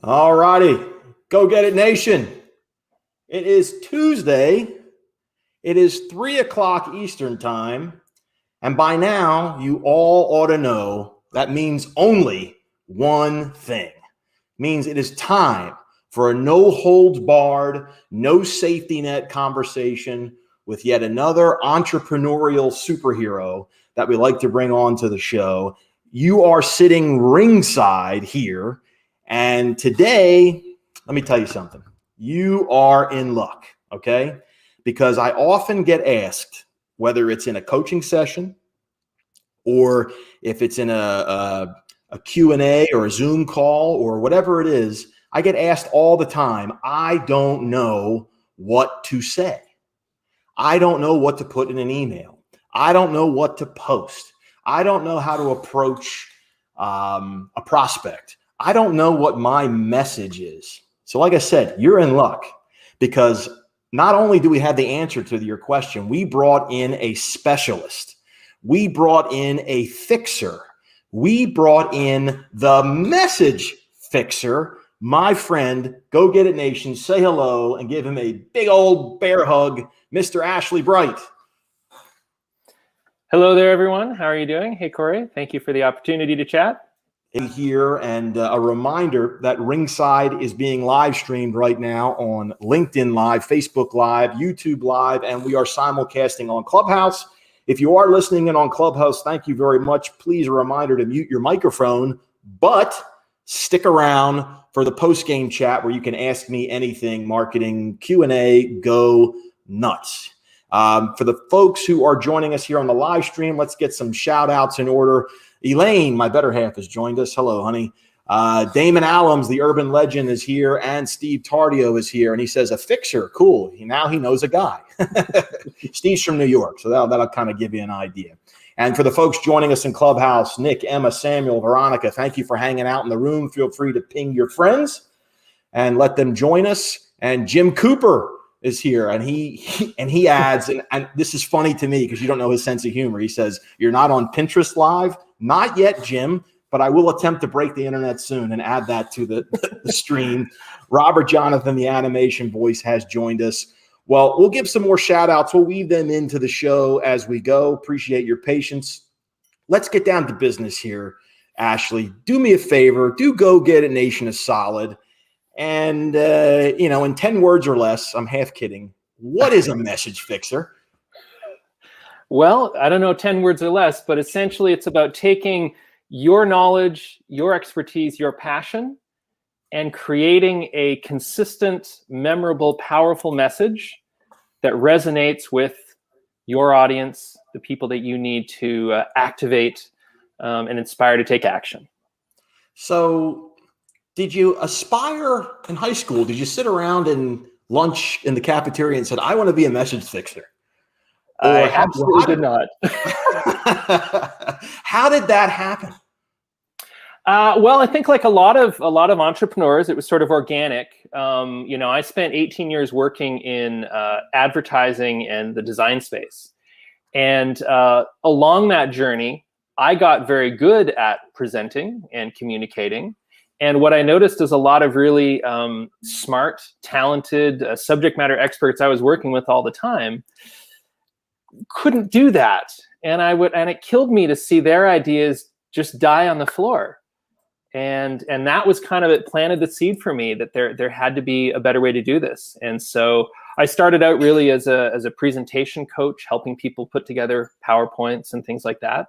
All righty. Go get it, nation. It is Tuesday. It is 3 o'clock Eastern time. And by now, you all ought to know that means only one thing. It means it is time for a no holds barred, no safety net conversation with yet another entrepreneurial superhero that we like to bring on to the show. You are sitting ringside here. And today, let me tell you something. You are in luck, okay? Because I often get asked, whether it's in a coaching session or if it's in a Q&A or a Zoom call or whatever it is, I get asked all the time, I don't know what to say. I don't know what to put in an email. I don't know what to post. I don't know how to approach a prospect. I don't know what my message is. So like I said, you're in luck because not only do we have the answer to your question, we brought in a specialist. We brought in a fixer. We brought in the message fixer. My friend, Go Get It Nation, say hello and give him a big old bear hug, Mr. Ashley Bright. Hello there, everyone. How are you doing? Hey, Corey. Thank you for the opportunity to chat. Here, and a reminder that Ringside is being live streamed right now on LinkedIn Live, Facebook Live, YouTube Live, and we are simulcasting on Clubhouse. If you are listening in on Clubhouse, thank you very much. Please, a reminder to mute your microphone, but stick around for the post-game chat where you can ask me anything, marketing, Q&A, go nuts. For the folks who are joining us here on the live stream, let's get some shout outs in order. Elaine, my better half, has joined us. Hello, honey. Damon Allums, the urban legend, is here, and Steve Tardio is here. And he says, a fixer. Cool. Now he knows a guy. Steve's from New York, so that'll kind of give you an idea. And for the folks joining us in Clubhouse, Nick, Emma, Samuel, Veronica, thank you for hanging out in the room. Feel free to ping your friends and let them join us. And Jim Cooper is here, and he adds, and this is funny to me because you don't know his sense of humor. He says, you're not on Pinterest Live? Not yet, Jim, but I will attempt to break the internet soon and add that to the stream. Robert Jonathan, the animation voice, has joined us. Well, we'll give some more shout outs. We'll weave them into the show as we go. Appreciate your patience. Let's get down to business here. Ashley, do me a favor. Do Go Get It Nation a solid. And, in 10 words or less, I'm half kidding. What is a message fixer? Well, I don't know 10 words or less, but essentially it's about taking your knowledge, your expertise, your passion, and creating a consistent, memorable, powerful message that resonates with your audience, the people that you need to activate and inspire to take action. So did you aspire in high school? Did you sit around and lunch in the cafeteria and said, I want to be a message fixer? I absolutely did not. How did that happen? Well, I think like a lot of entrepreneurs, it was sort of organic. I spent 18 years working in advertising and the design space. And along that journey, I got very good at presenting and communicating. And what I noticed is a lot of really smart, talented subject matter experts I was working with all the time couldn't do that. And it killed me to see their ideas just die on the floor. And that was kind of, it planted the seed for me that there had to be a better way to do this. And so I started out really as a presentation coach, helping people put together PowerPoints and things like that.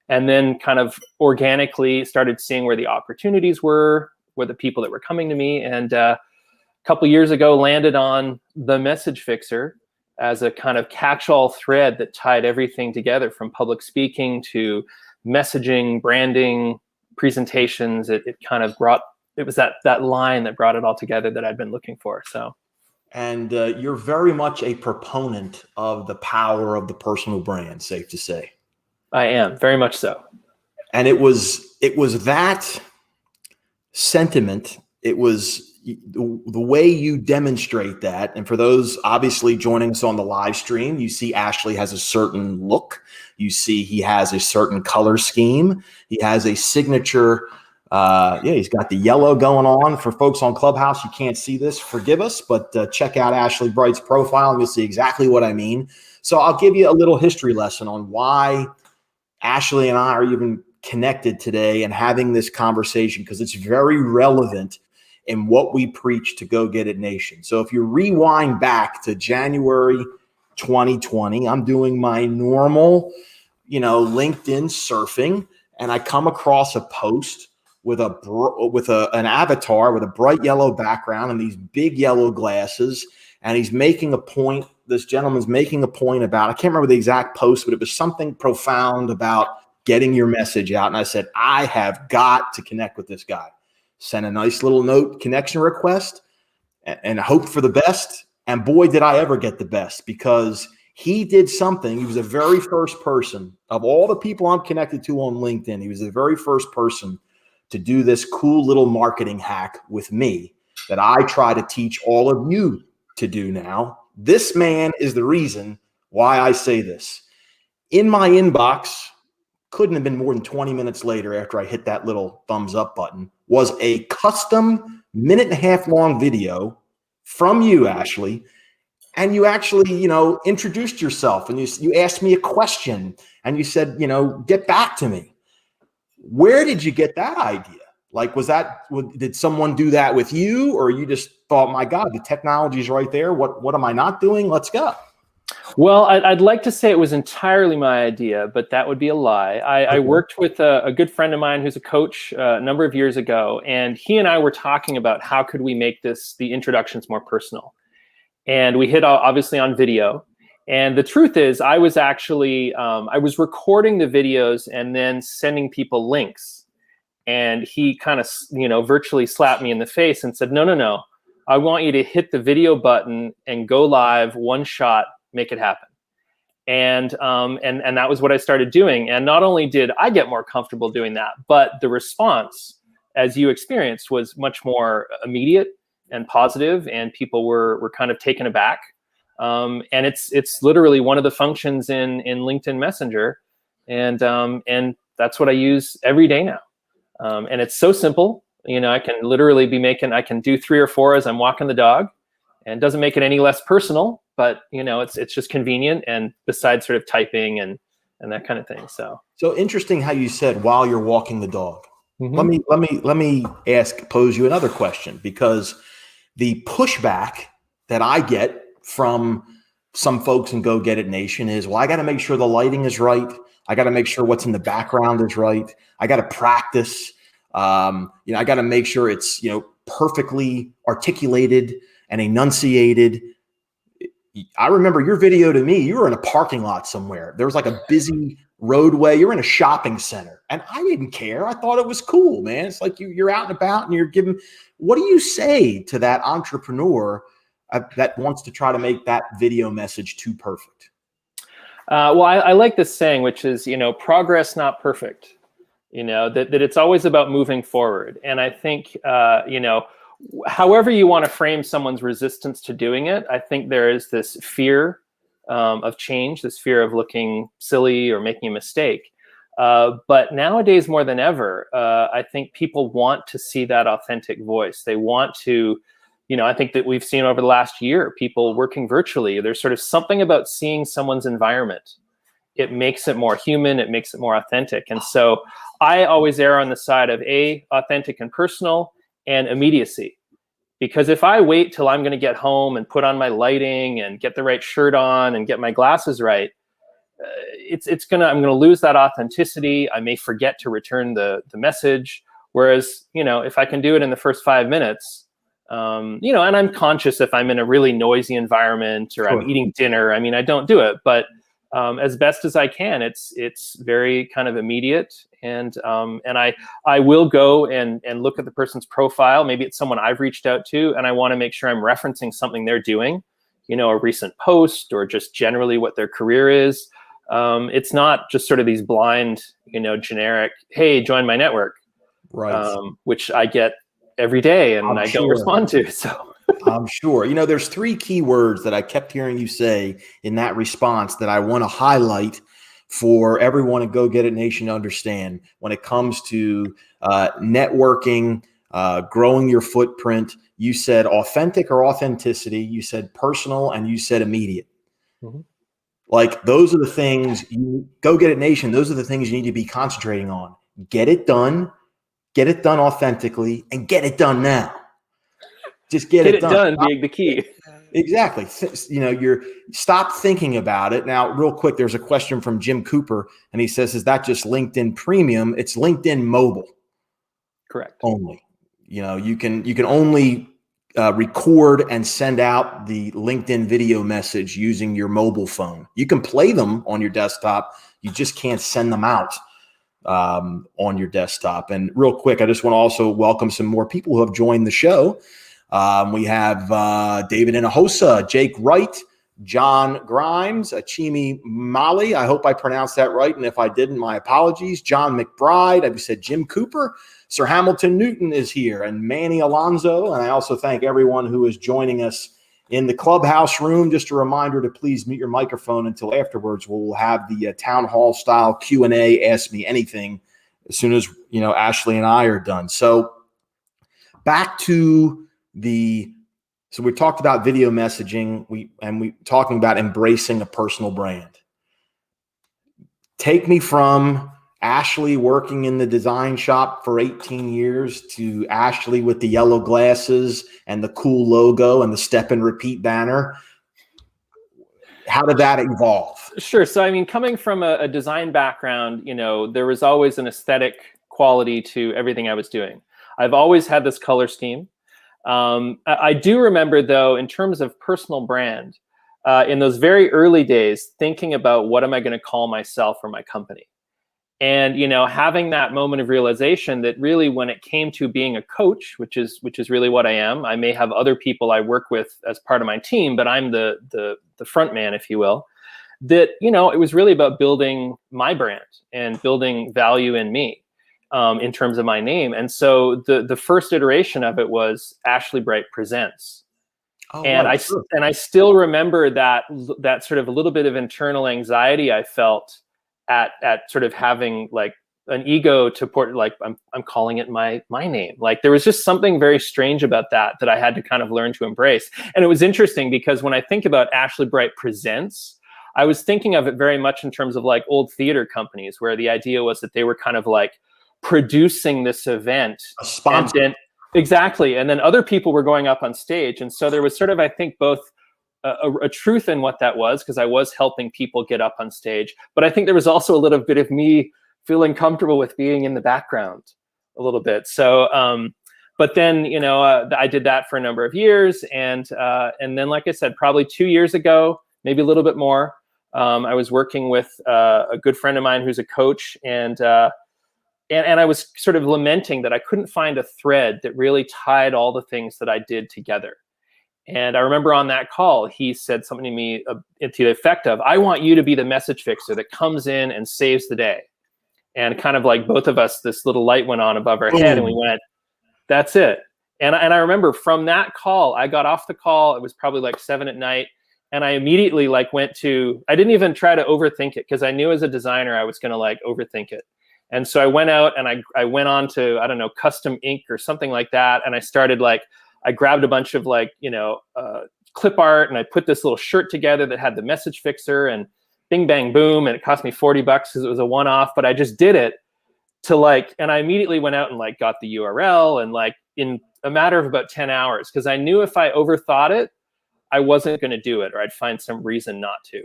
And then kind of organically started seeing where the opportunities were the people that were coming to me. And a couple years ago, landed on the message fixer as a kind of catch-all thread that tied everything together, from public speaking to messaging, branding, presentations. It was that line that brought it all together that I'd been looking for. So, and you're very much a proponent of the power of the personal brand, safe to say. I am, very much so. And it was that sentiment. It was the way you demonstrate that. And for those obviously joining us on the live stream, you see Ashley has a certain look. You see he has a certain color scheme. He has a signature Yeah, he's got the yellow going on. For folks on Clubhouse, you can't see this. Forgive us, but check out Ashley Bright's profile and you'll see exactly what I mean. So I'll give you a little history lesson on why Ashley and I are even connected today and having this conversation, because it's very relevant in what we preach to Go Get It Nation. So if you rewind back to January 2020, I'm doing my normal, LinkedIn surfing, and I come across a post with an avatar with a bright yellow background and these big yellow glasses, and he's making a point. This gentleman's making a point about, I can't remember the exact post, but it was something profound about getting your message out. And I said, I have got to connect with this guy. Sent a nice little note connection request and hoped for the best. And boy, did I ever get the best, because he did something. He was the very first person of all the people I'm connected to on LinkedIn. He was the very first person to do this cool little marketing hack with me that I try to teach all of you to do now. This man is the reason why I say this. In my inbox, couldn't have been more than 20 minutes later after I hit that little thumbs up button, was a custom 1.5 minute long video from you, Ashley. And you actually, introduced yourself, and you asked me a question, and you said, get back to me. Where did you get that idea? Like, did someone do that with you, or you just thought, my God, the technology's right there. What am I not doing? Let's go. Well, I'd like to say it was entirely my idea, but that would be a lie. I worked with a good friend of mine who's a coach a number of years ago, and he and I were talking about how could we make the introductions more personal. And we hit obviously on video. And the truth is, I was actually, I was recording the videos and then sending people links. And he kind of, virtually slapped me in the face and said, no, I want you to hit the video button and go live, one shot, make it happen. And that was what I started doing. And not only did I get more comfortable doing that, but the response, as you experienced, was much more immediate and positive, and people were kind of taken aback. And it's literally one of the functions in LinkedIn Messenger, and that's what I use every day now. And it's so simple. I can literally I can do 3 or 4 as I'm walking the dog, and it doesn't make it any less personal, but it's just convenient, and besides sort of typing and that kind of thing. So interesting how you said while you're walking the dog. Mm-hmm. Let me pose you another question, because the pushback that I get from some folks in Go Get It Nation is, well, I got to make sure the lighting is right. I got to make sure what's in the background is right. I got to practice. I got to make sure it's, perfectly articulated and enunciated. I remember your video to me, you were in a parking lot somewhere. There was like a busy roadway. You're in a shopping center, and I didn't care. I thought it was cool, man. It's like you're out and about, and you're giving. What do you say to that entrepreneur that wants to try to make that video message too perfect? Well, I like this saying, which is, progress, not perfect. That it's always about moving forward. And I think, however you want to frame someone's resistance to doing it, I think there is this fear of change, this fear of looking silly or making a mistake. But nowadays, more than ever, I think people want to see that authentic voice. They want to, I think that we've seen over the last year, people working virtually. There's sort of something about seeing someone's environment. It makes it more human. It makes it more authentic. And so I always err on the side of authentic and personal, and immediacy. Because if I wait till I'm going to get home and put on my lighting and get the right shirt on and get my glasses right, I'm going to lose that authenticity. I may forget to return the message. Whereas, if I can do it in the first 5 minutes, and I'm conscious if I'm in a really noisy environment or I'm eating dinner, I don't do it, but as best as I can, it's very kind of immediate. And I will go and look at the person's profile. Maybe it's someone I've reached out to, and I want to make sure I'm referencing something they're doing, a recent post or just generally what their career is. It's not just sort of these blind, generic, hey, join my network, right? Which I get every day and I don't respond to. So I'm sure. There's 3 key words that I kept hearing you say in that response that I want to highlight for everyone at Go Get It Nation to understand when it comes to networking, growing your footprint. You said authentic or authenticity. You said personal, and you said immediate. Mm-hmm. Like, those are the things you Go Get It Nation. Those are the things you need to be concentrating on. Get it done authentically, and get it done now. Just get it done. Being the key. Exactly. Stop thinking about it. Now, real quick, there's a question from Jim Cooper, and he says, is that just LinkedIn Premium? It's LinkedIn Mobile. Correct. Only. You can only record and send out the LinkedIn video message using your mobile phone. You can play them on your desktop. You just can't send them out on your desktop. And real quick, I just want to also welcome some more people who have joined the show. We have David Inahosa, Jake Wright, John Grimes, Achimi Mali. I hope I pronounced that right. And if I didn't, my apologies. John McBride. I said Jim Cooper. Sir Hamilton Newton is here, and Manny Alonso. And I also thank everyone who is joining us in the clubhouse room. Just a reminder to please mute your microphone until afterwards. We'll have the town hall style Q&A, ask me anything, as soon as Ashley and I are done. So back to so we talked about video messaging. We talking about embracing a personal brand. Take me from Ashley working in the design shop for 18 years to Ashley with the yellow glasses and the cool logo and the step and repeat banner. How did that evolve? Sure. So, I mean, coming from a design background, there was always an aesthetic quality to everything I was doing. I've always had this color scheme. I do remember, though, in terms of personal brand, in those very early days, thinking about what am I going to call myself or my company. And, having that moment of realization that really when it came to being a coach, which is really what I am, I may have other people I work with as part of my team, but I'm the front man, if you will, that, it was really about building my brand and building value in me. In terms of my name. And so the first iteration of it was Ashley Bright Presents. Oh, and right, sure. I still remember that sort of a little bit of internal anxiety I felt at sort of having like an ego to port, like I'm calling it my name. Like there was just something very strange about that I had to kind of learn to embrace. And it was interesting because when I think about Ashley Bright Presents, I was thinking of it very much in terms of like old theater companies where the idea was that they were kind of like producing this event. A sponsor. And then other people were going up on stage. And so there was sort of, I think, both a truth in what that was, because I was helping people get up on stage. But I think there was also a little bit of me feeling comfortable with being in the background a little bit. So, but then, I did that for a number of years. And then, like I said, probably 2 years ago, maybe a little bit more, I was working with a good friend of mine who's a coach, and I was sort of lamenting that I couldn't find a thread that really tied all the things that I did together. And I remember on that call, he said something to me to the effect of, I want you to be the message fixer that comes in and saves the day. And kind of like both of us, this little light went on above our head and we went, that's it. And I remember from that call, I got off the call. It was probably like 7 p.m. And I immediately I didn't even try to overthink it because I knew as a designer, I was going to overthink it. And so I went out and I went on to, I don't know, custom ink or something like that. And I started I grabbed a bunch of clip art and I put this little shirt together that had the message fixer and bing, bang, boom. And it cost me $40 because it was a one-off, but I just did it and I immediately went out and got the URL and in a matter of about 10 hours, because I knew if I overthought it, I wasn't going to do it or I'd find some reason not to.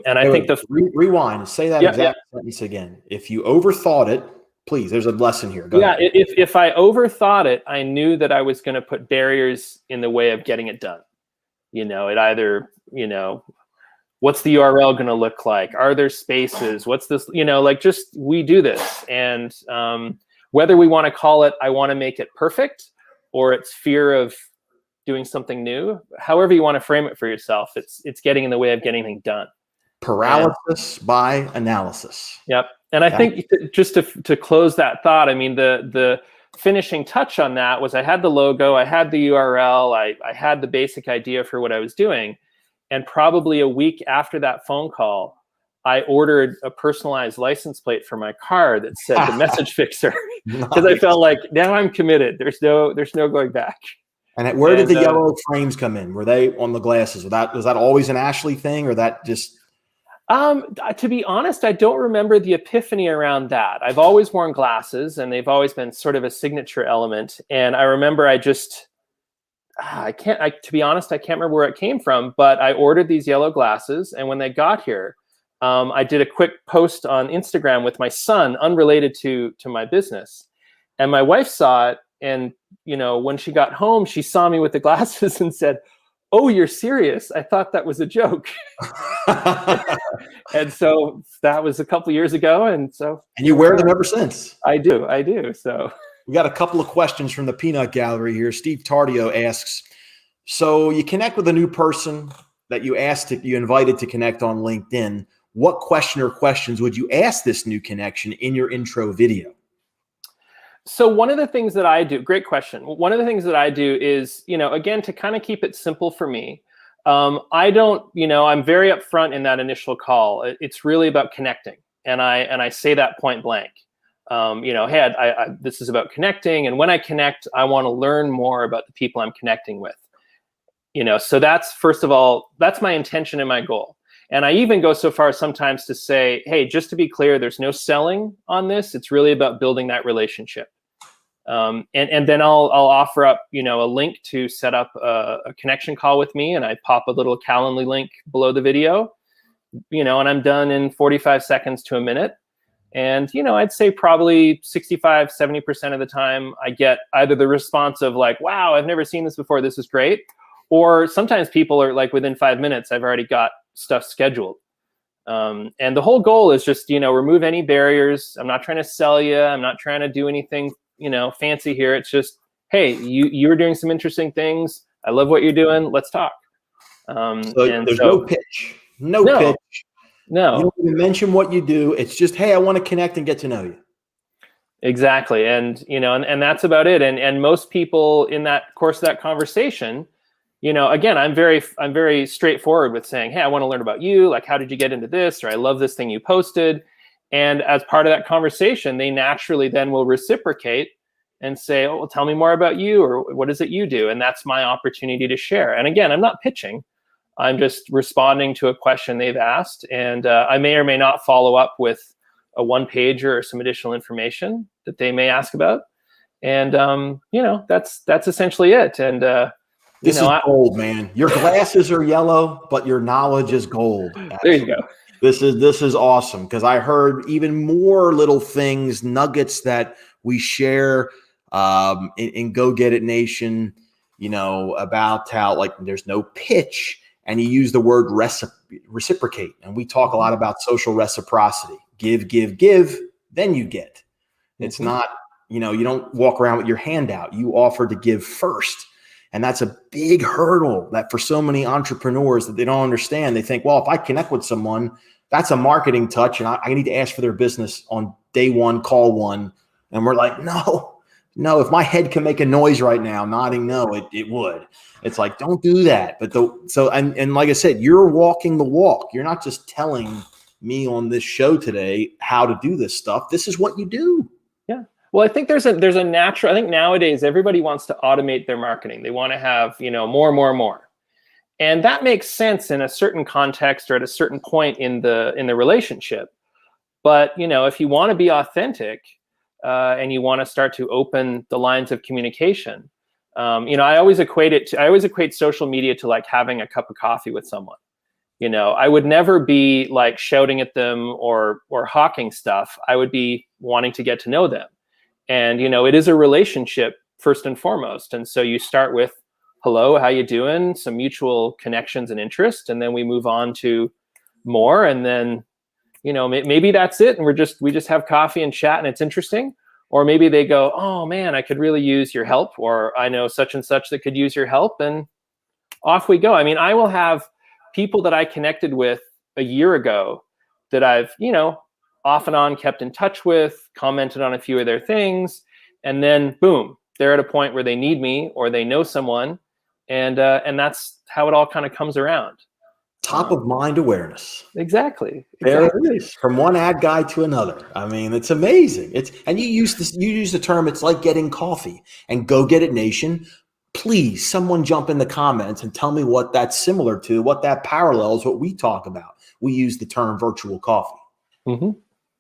And I think rewind, say that exact sentence again. If you overthought it, please, there's a lesson here. Go ahead. If I overthought it, I knew that I was going to put barriers in the way of getting it done. It either, what's the URL going to look like? Are there spaces? What's this, just, we do this. And whether we want to call it, I want to make it perfect, or it's fear of doing something new, however you want to frame it for yourself, it's getting in the way of getting anything done. Paralysis by analysis. Yep. And I think just to close that thought, I mean, the finishing touch on that was I had the logo, I had the URL, I had the basic idea for what I was doing. And probably a week after that phone call, I ordered a personalized license plate for my car that said the message fixer, because I felt like now I'm committed. There's no going back. And where did the yellow frames come in? Were they on the glasses? Was that always an Ashley thing, or that just? To be honest, I don't remember the epiphany around that. I've always worn glasses, and they've always been sort of a signature element. And I remember to be honest, I can't remember where it came from, but I ordered these yellow glasses, and when they got here, I did a quick post on Instagram with my son, unrelated to my business. And my wife saw it, and when she got home, she saw me with the glasses and said, "Oh, you're serious? I thought that was a joke." And so that was a couple years ago, and you wear them ever since. I do. So we got a couple of questions from the peanut gallery here. Steve Tardio asks, so you connect with a new person that you invited to connect on LinkedIn. What question or questions would you ask this new connection in your intro video? So one of the things that I do, great question. One of the things that I do is, again, to kind of keep it simple for me, I'm very upfront in that initial call. It's really about connecting. And I say that point blank. Hey, this is about connecting. And when I connect, I want to learn more about the people I'm connecting with. So that's, first of all, that's my intention and my goal. And I even go so far sometimes to say, hey, just to be clear, there's no selling on this. It's really about building that relationship. And then I'll offer up, a link to set up a connection call with me, and I pop a little Calendly link below the video, and I'm done in 45 seconds to a minute. And, I'd say probably 65, 70% of the time I get either the response of like, wow, I've never seen this before, this is great. Or sometimes people are like, within 5 minutes, I've already got stuff scheduled. And the whole goal is just, remove any barriers. I'm not trying to sell you. I'm not trying to do anything, fancy here. It's just, hey, you're doing some interesting things. I love what you're doing. Let's talk. There's no pitch. No pitch. No. You don't even mention what you do. It's just, hey, I want to connect and get to know you. Exactly. And, and that's about it. And most people in that course of that conversation, again, I'm very straightforward with saying, hey, I want to learn about you. Like, how did you get into this? Or I love this thing you posted. And as part of that conversation, they naturally then will reciprocate and say, oh, well, tell me more about you, or what is it you do? And that's my opportunity to share. And again, I'm not pitching. I'm just responding to a question they've asked. And I may or may not follow up with a one-pager or some additional information that they may ask about. And, that's essentially it. And, this is gold, man. Your glasses are yellow, but your knowledge is gold. There you go. This is awesome, because I heard even more little things, nuggets that we share in Go Get It Nation, about how like there's no pitch, and you use the word reciprocate. And we talk a lot about social reciprocity. Give, then you get. It's not, you don't walk around with your hand out. You offer to give first. And that's a big hurdle that for so many entrepreneurs that they don't understand. They think, well, if I connect with someone, that's a marketing touch, and I need to ask for their business on day one, call one. And we're like, no, if my head can make a noise right now, nodding no, it would. It's like, don't do that. But and like I said, you're walking the walk. You're not just telling me on this show today how to do this stuff. This is what you do. Yeah. Well, I think there's a natural, I think nowadays everybody wants to automate their marketing. They want to have, more. And that makes sense in a certain context or at a certain point in the relationship. But, if you want to be authentic and you want to start to open the lines of communication, I always equate social media to like having a cup of coffee with someone. I would never be like shouting at them or hawking stuff. I would be wanting to get to know them. And, it is a relationship first and foremost. And so you start with, hello, how you doing? Some mutual connections and interest. And then we move on to more. And then, maybe that's it. And we just have coffee and chat and it's interesting. Or maybe they go, oh man, I could really use your help. Or I know such and such that could use your help. And off we go. I mean, I will have people that I connected with a year ago that I've, off and on kept in touch with, commented on a few of their things, and then boom, they're at a point where they need me or they know someone, and that's how it all kind of comes around. Top of mind awareness. Exactly. There it is, from one ad guy to another. I mean, it's amazing. And you use the term, it's like getting coffee. And Go Get It Nation, please, someone jump in the comments and tell me what that's similar to, what that parallels what we talk about. We use the term virtual coffee. Mm-hmm.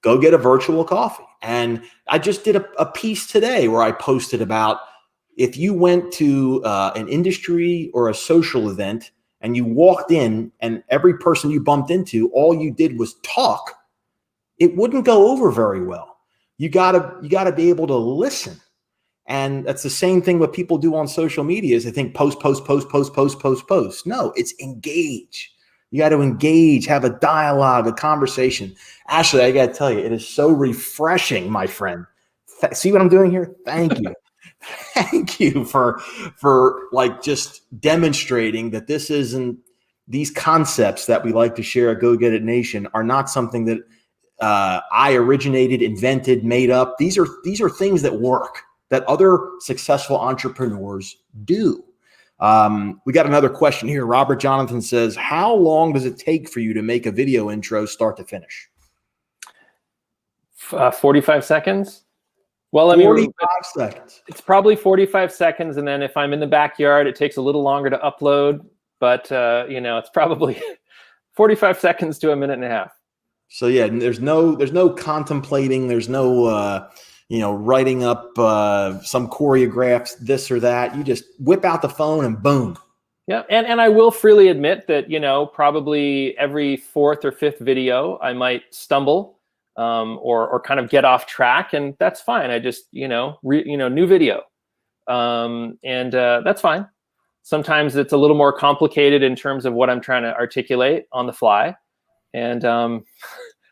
Go get a virtual coffee. And I just did a piece today where I posted about if you went to an industry or a social event and you walked in and every person you bumped into, all you did was talk, it wouldn't go over very well. You gotta be able to listen. And that's the same thing what people do on social media is they think post. No, it's engage. You got to engage, have a dialogue, a conversation. Ashley, I got to tell you, it is so refreshing, my friend. See what I'm doing here? Thank you. Thank you for like just demonstrating that this isn't, these concepts that we like to share at Go Get It Nation are not something that I originated, invented, made up. These are things that work, that other successful entrepreneurs do. We got another question here. Robert Jonathan says, how long does it take for you to make a video intro start to finish? 45 seconds. Well, I mean, 45 seconds. It's probably 45 seconds. And then if I'm in the backyard, it takes a little longer to upload. But, it's probably 45 seconds to a minute and a half. So, yeah, there's no contemplating. There's no, writing up some choreographs, this or that. You just whip out the phone and boom. Yeah. And I will freely admit that, probably every fourth or fifth video, I might stumble. Or kind of get off track, and that's fine. I just, new video. And that's fine. Sometimes it's a little more complicated in terms of what I'm trying to articulate on the fly. And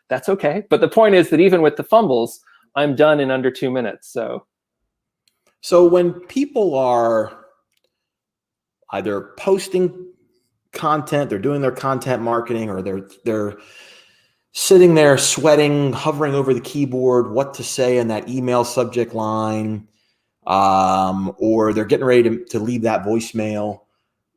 that's okay. But the point is that even with the fumbles, I'm done in under 2 minutes. So when people are either posting content, they're doing their content marketing, or they're sitting there sweating, hovering over the keyboard, what to say in that email subject line, or they're getting ready to leave that voicemail.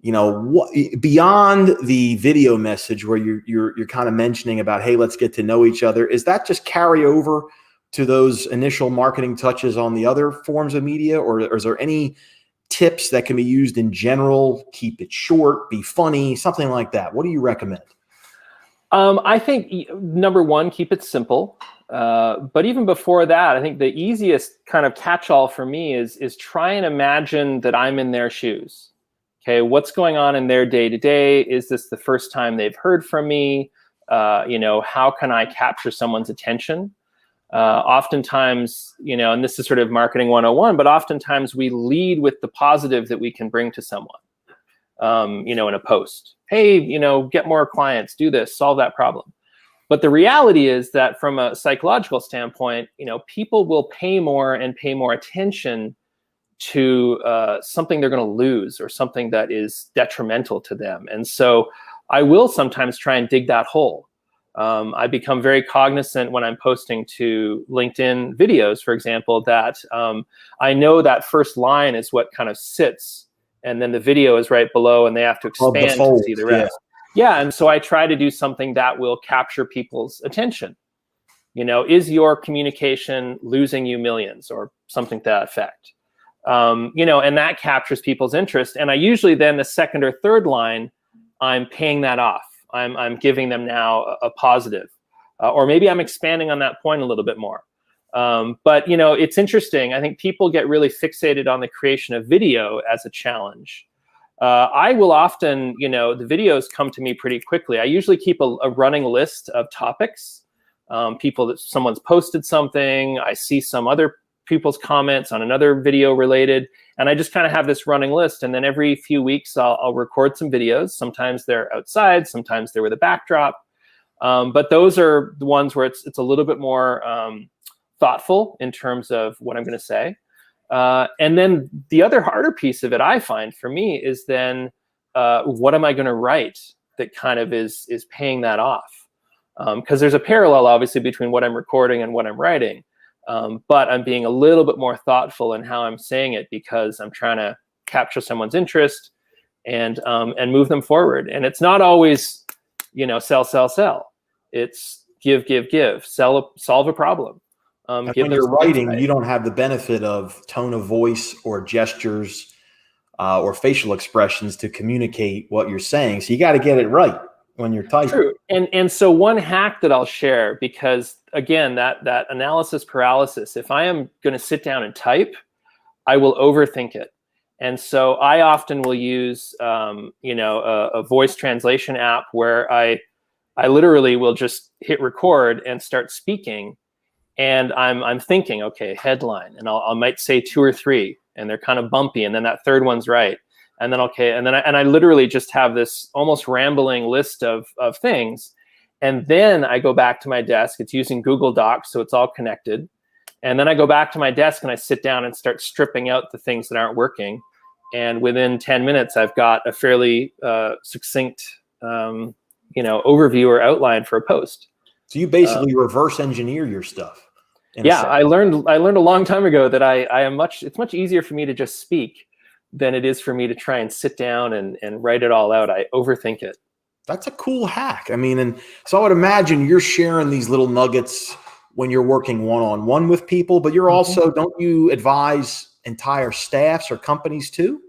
What beyond the video message where you're kind of mentioning about, hey, let's get to know each other. Is that just carry over to those initial marketing touches on the other forms of media, or is there any tips that can be used in general? Keep it short, be funny, something like that. What do you recommend? I think number one, keep it simple. But even before that, I think the easiest kind of catch-all for me is try and imagine that I'm in their shoes. Okay, what's going on in their day-to-day? Is this the first time they've heard from me? How can I capture someone's attention? Oftentimes, and this is sort of marketing 101, but oftentimes we lead with the positive that we can bring to someone. In a post, hey, get more clients, do this, solve that problem. But the reality is that from a psychological standpoint, people will pay more attention to something they're going to lose or something that is detrimental to them. And so I will sometimes try and dig that hole. I become very cognizant when I'm posting to LinkedIn videos, for example, that I know that first line is what kind of sits, and then the video is right below, and they have to expand to see the rest. Yeah, and so I try to do something that will capture people's attention. Is your communication losing you millions, or something to that effect? And that captures people's interest. And I usually then the second or third line, I'm paying that off. I'm giving them now a positive, or maybe I'm expanding on that point a little bit more. But it's interesting. I think people get really fixated on the creation of video as a challenge. I will often, the videos come to me pretty quickly. I usually keep a running list of topics, people that someone's posted something. I see some other people's comments on another video related, and I just kind of have this running list. And then every few weeks, I'll record some videos. Sometimes they're outside, sometimes they're with a backdrop. But those are the ones where it's a little bit more thoughtful in terms of what I'm going to say. And then the other harder piece of it, I find for me, is then what am I going to write that kind of is paying that off? Because there's a parallel, obviously, between what I'm recording and what I'm writing. But I'm being a little bit more thoughtful in how I'm saying it, because I'm trying to capture someone's interest and move them forward. And it's not always sell. It's give, solve a problem. And when you're writing, you don't have the benefit of tone of voice or gestures or facial expressions to communicate what you're saying. So you got to get it right when you're typing. True. And so one hack that I'll share, because again, that analysis paralysis, if I am going to sit down and type, I will overthink it. And so I often will use, a voice translation app where I literally will just hit record and start speaking. And I'm thinking, okay, headline, and I might say 2 or 3, and they're kind of bumpy, and then that third one's right, and then I literally just have this almost rambling list of things, and then I go back to my desk. It's using Google Docs, so it's all connected, and then I go back to my desk and I sit down and start stripping out the things that aren't working, and within 10 minutes I've got a fairly succinct overview or outline for a post. So you basically reverse engineer your stuff. Yeah, I learned a long time ago that it's much easier for me to just speak than it is for me to try and sit down and write it all out. I overthink it. That's a cool hack. I mean, and so I would imagine you're sharing these little nuggets when you're working one-on-one with people, but you're also, don't you advise entire staffs or companies too?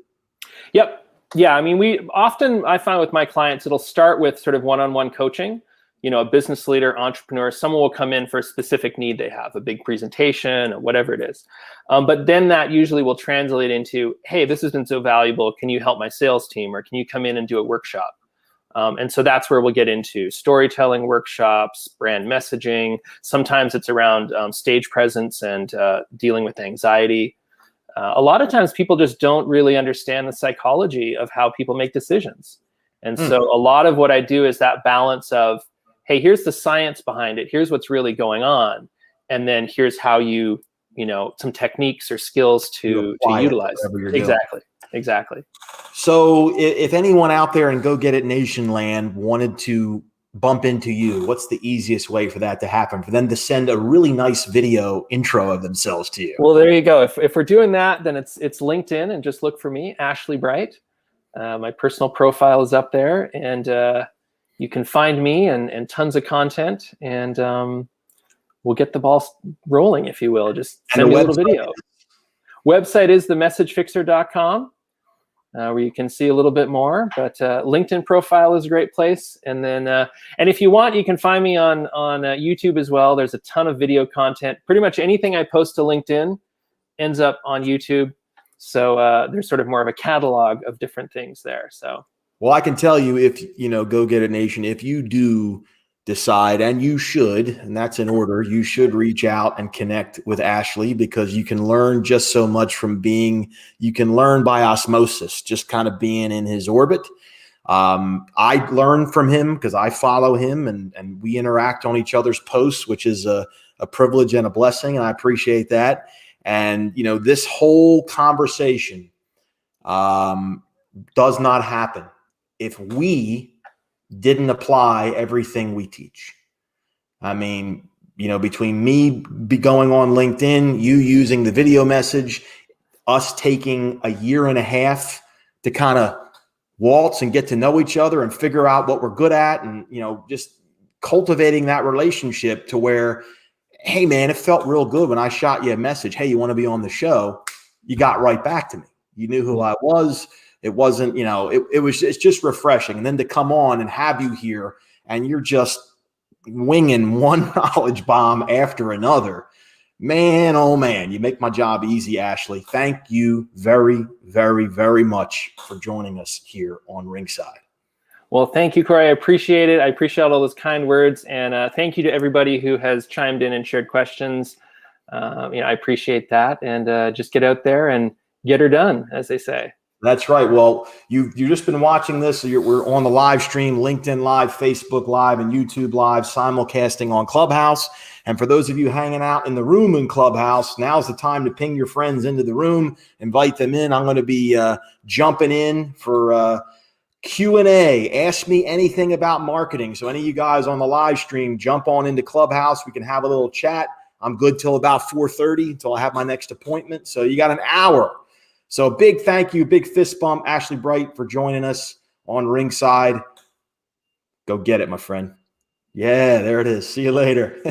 Yep. Yeah. I mean, I find with my clients, it'll start with sort of one-on-one coaching. A business leader, entrepreneur, someone will come in for a specific need they have, a big presentation or whatever it is. But then that usually will translate into, hey, this has been so valuable. Can you help my sales team? Or can you come in and do a workshop? And so that's where we'll get into storytelling workshops, brand messaging. Sometimes it's around stage presence and dealing with anxiety. A lot of times people just don't really understand the psychology of how people make decisions. And so a lot of what I do is that balance of, hey, here's the science behind it. Here's what's really going on. And then here's how some techniques or skills to utilize. Exactly. So if anyone out there in Go Get It Nation land wanted to bump into you, what's the easiest way for that to happen? For them to send a really nice video intro of themselves to you? Well, there you go. If we're doing that, then it's LinkedIn, and just look for me, Ashley Bright. My personal profile is up there, and you can find me and tons of content, and we'll get the ball rolling, if you will. Just send me a little video. Website is themessagefixer.com, where you can see a little bit more. But LinkedIn profile is a great place. And then, and if you want, you can find me on YouTube as well. There's a ton of video content. Pretty much anything I post to LinkedIn ends up on YouTube. So there's sort of more of a catalog of different things there. So. Well, I can tell you, if Go Get It Nation, if you do decide, and you should, and that's in order, you should reach out and connect with Ashley, because you can learn just so much you can learn by osmosis, just kind of being in his orbit. I learn from him because I follow him, and we interact on each other's posts, which is a privilege and a blessing, and I appreciate that. And, this whole conversation does not happen if we didn't apply everything we teach. I mean, between me going on LinkedIn, you using the video message, us taking a year and a half to kind of waltz and get to know each other and figure out what we're good at, and, just cultivating that relationship to where, hey man, it felt real good when I shot you a message. Hey, you want to be on the show? You got right back to me. You knew who I was. It wasn't, it's just refreshing. And then to come on and have you here, and you're just winging one knowledge bomb after another, man, oh man, you make my job easy, Ashley. Thank you very, very, very much for joining us here on Ringside. Well, thank you, Corey. I appreciate it. I appreciate all those kind words. And thank you to everybody who has chimed in and shared questions. I appreciate that. And just get out there and get her done, as they say. That's right. Well, you've just been watching this. We're on the live stream, LinkedIn Live, Facebook Live, and YouTube Live, simulcasting on Clubhouse. And for those of you hanging out in the room in Clubhouse, now's the time to ping your friends into the room, invite them in. I'm going to be jumping in for Q&A. Ask me anything about marketing. So any of you guys on the live stream, jump on into Clubhouse. We can have a little chat. I'm good till about 4:30 until I have my next appointment. So you got an hour. So big thank you, big fist bump, Ashley Bright, for joining us on Ringside. Go get it, my friend. Yeah, there it is. See you later.